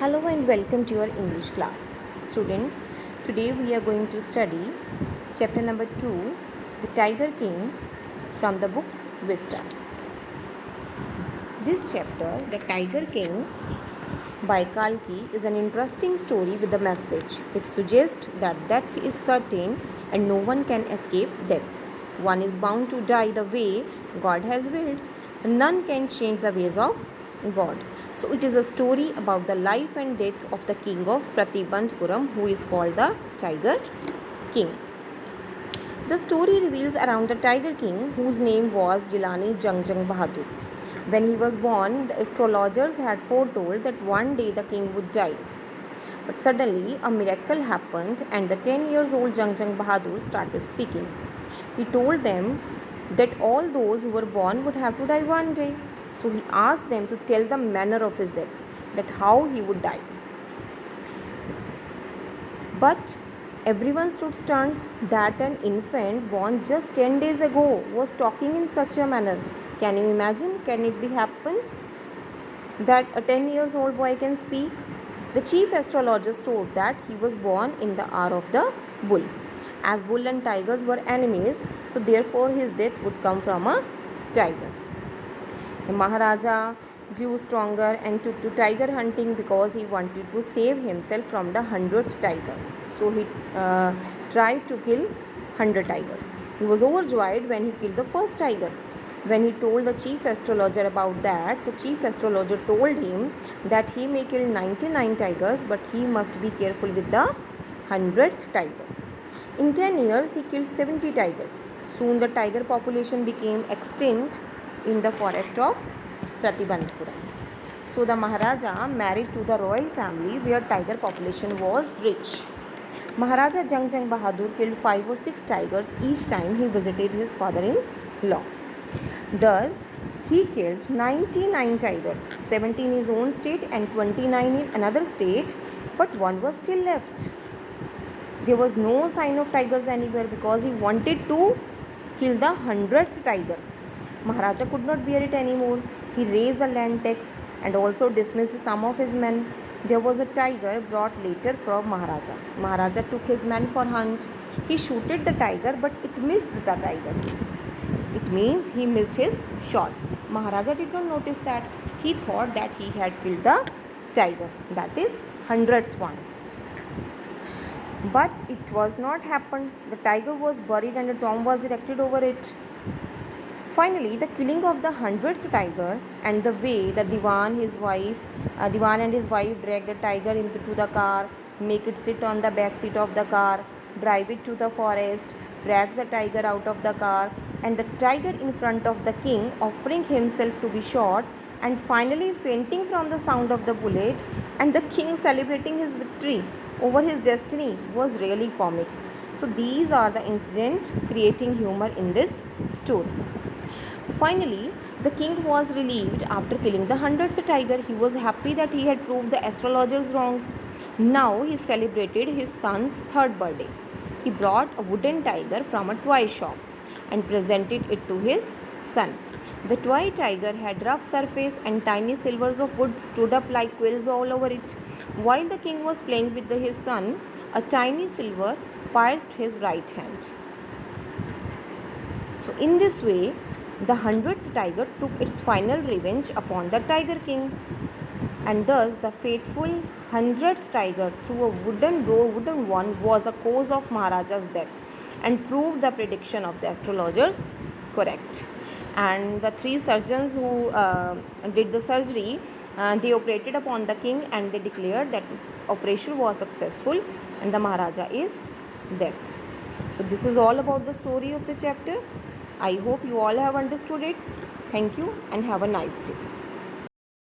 Hello and welcome to your English class. Students, today we are going to study chapter number 2, The Tiger King, from the book Vistas. This chapter, The Tiger King by Kalki, is an interesting story with a message. It suggests that death is certain and no one can escape death. One is bound to die the way God has willed, so none can change the ways of God. So it is a story about the life and death of the king of Pratibandhpuram, who is called the Tiger King. The story reveals around the Tiger King, whose name was Jilani Jangjang Bahadur. When he was born, the astrologers had foretold that one day the king would die. But suddenly a miracle happened and the 10 years old Jangjang Bahadur started speaking. He told them that all those who were born would have to die one day. So he asked them to tell the manner of his death, that how he would die. But everyone stood stunned that an infant born just 10 days ago was talking in such a manner. Can you imagine? Can it be happen that a 10 years old boy can speak? The chief astrologers told that he was born in the hour of the bull. As bull and tigers were enemies, so therefore his death would come from a tiger. The Maharaja grew stronger and took to tiger hunting because he wanted to save himself from the 100th tiger. So he tried to kill 100 tigers. He was overjoyed when he killed the first tiger. When he told the chief astrologer about that, the chief astrologer told him that he may kill 99 tigers, but he must be careful with the 100th tiger. In 10 years, he killed 70 tigers. Soon the tiger population became extinct in the forest of Pratibandhpuram. So the Maharaja married to the royal family where tiger population was rich. Maharaja Jangjang Bahadur killed 5 or 6 tigers each time he visited his father-in-law. Thus, he killed 99 tigers, 17 in his own state and 29 in another state, but one was still left. There was no sign of tigers anywhere because he wanted to kill the 100th tiger. Maharaja could not bear it anymore. He raised the land tax and also dismissed some of his men. There was a tiger brought later from Maharaja. Maharaja took his men for hunt. He shooted the tiger, but it missed the tiger. It means he missed his shot. Maharaja did not notice that. He thought that he had killed the tiger, that is 100th one. But it was not happened. The tiger was buried and a tomb was erected over it. Finally, the killing of the 100th tiger and the way the Diwan and his wife drag the tiger into the car, make it sit on the back seat of the car, drive it to the forest, drags the tiger out of the car, and the tiger in front of the king offering himself to be shot, and finally fainting from the sound of the bullet, and the king celebrating his victory over his destiny was really comic. So these are the incidents creating humor in this story. Finally, the king was relieved after killing the 100th tiger. He was happy that he had proved the astrologers wrong. Now he celebrated his son's third birthday. He brought a wooden tiger from a toy shop and presented it to his son. The toy tiger had rough surface and tiny silvers of wood stood up like quills all over it. While the king was playing with his son, a tiny silver pierced his right hand. So in this way, the 100th tiger took its final revenge upon the Tiger King. And thus the fateful 100th tiger through a wooden one was the cause of Maharaja's death and proved the prediction of the astrologers correct. And the 3 surgeons who did the surgery, they operated upon the king and they declared that its operation was successful and the Maharaja is dead. So this is all about the story of the chapter. I hope you all have understood it. Thank you and have a nice day.